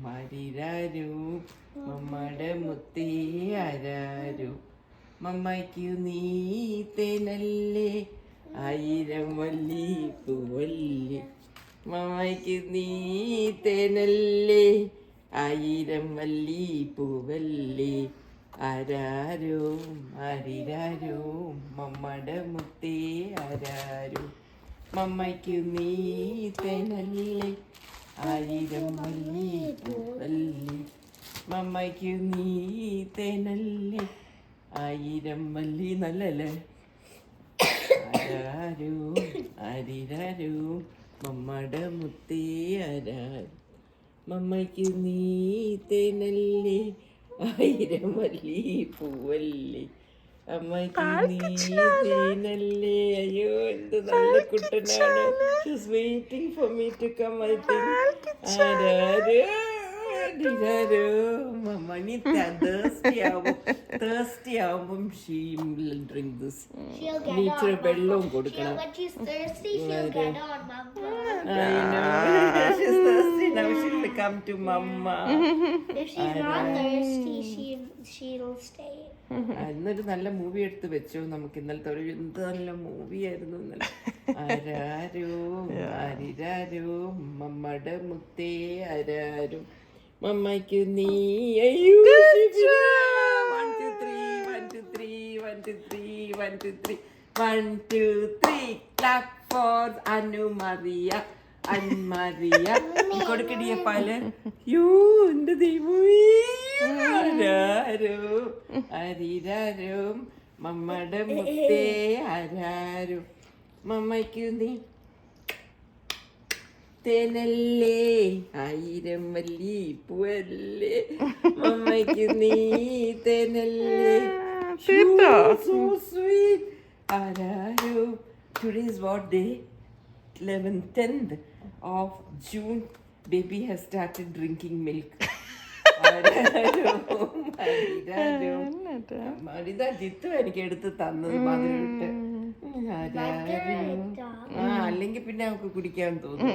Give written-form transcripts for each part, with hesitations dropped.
മരിരാരോ മമ്മടെ മുത്തേ ആരാരോ മമ്മയ്ക്കു നീ തേനല്ലേ ആയിരം വല്ലി പൂവല്ലേ മമ്മയ്ക്ക് നീ തേനല്ലേ ആയിരം വല്ലി പൂവല്ലേ ആരാരോ ആരിരാരോ മമ്മടെ മുത്തേ ആരാരോ മമ്മയ്ക്ക് നീ തേനല്ലേ ആയിരം വല്ലി പൂവല്ലേ മമ്മയ്ക്ക് നീ തേനല്ലേ ആയിരം വല്ലി നല്ലല്ലേ ആരാരോ ആരിരാരോ മമ്മടെ മുത്തേ ആരാരോ മമ്മയ്ക്ക് നീ തേനല്ലേ ആയിരം വല്ലി പൂവല്ലേ അമ്മയ്ക്ക് നീ തേനല്ലേ അയ്യോ എന്ത് നല്ല കുട്ടനാണ് she's waiting for me to come I think ആരാരോ ആരാരോ മണി thirsty ആവുമ്പം she will drink this ഇച്ചിരി വെള്ളവും കൊടുക്കണം she's thirsty now she will come to mama If she's not thirsty, she'll stay. ഇന്നൊരു നല്ല മൂവി എടുത്ത് വെച്ചോ നമുക്ക് ഇന്നലത്തെ ഒരു എന്ത് നല്ല മൂവി ആയിരുന്നു ഇന്നലെ ആരാരോ ആരിരാരോ മമ്മടെ മുത്തേ ആരാരോ മമ്മയ്ക്ക് നീ അയ്യോ 1 2 3 clap for Anu Maria അന്മറിയ കൊടുക്കടിയ പാല് യോ എന്റെ ദൈവമേ ആരാരോ ആരിരാരോ മമ്മടെ മുത്തേ ആരാരോ മമ്മയ്ക്കു നീ തേനല്ലേ ആയിരം വല്ലി പൂവല്ലേ മമ്മയ്ക്ക് നീ തേനല്ലേ so sweet ആരാരോ today's what day 10th of June baby has started drinking milk മരിത Jithu എനിക്ക് എടുത്ത് തന്നത് മധുരട്ട് അല്ലെങ്കിൽ പിന്നെ അവൾക്ക് കുടിക്കാൻ തോന്നും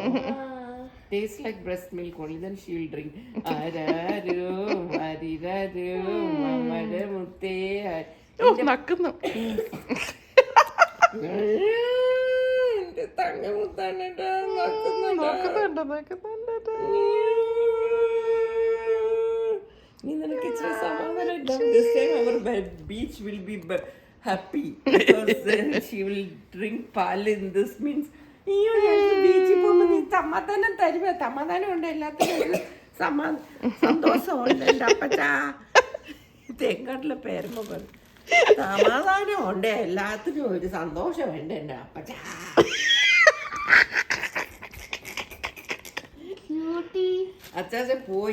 taste like breast milk only then she will drink ആരാരോ ആരിരാരോ മമ്മടെ മുത്തേ നക്കുന്നു തങ്ങമുത്താനുണ്ട് നീ നിനക്ക് ഇച്ചിരി സമാധാനം this time our beach will be happy because she will drink പാൽ in this means അയ്യോ ബീച്ചിൽ പോകുമ്പോൾ നീ സമാധാനം തരുവ സമാധാനം ഉണ്ട് എല്ലാത്തിനും ഒരു സന്തോഷമുണ്ട് എൻ്റെ അപ്പച്ചാ തെങ്ങാട്ടിലെ പേരുമ്പോ സമാധാനം ഉണ്ട് എല്ലാത്തിനും ഒരു സന്തോഷമുണ്ട് എൻ്റെ അപ്പച്ചാ അച്ചാച്ചൻ പോയി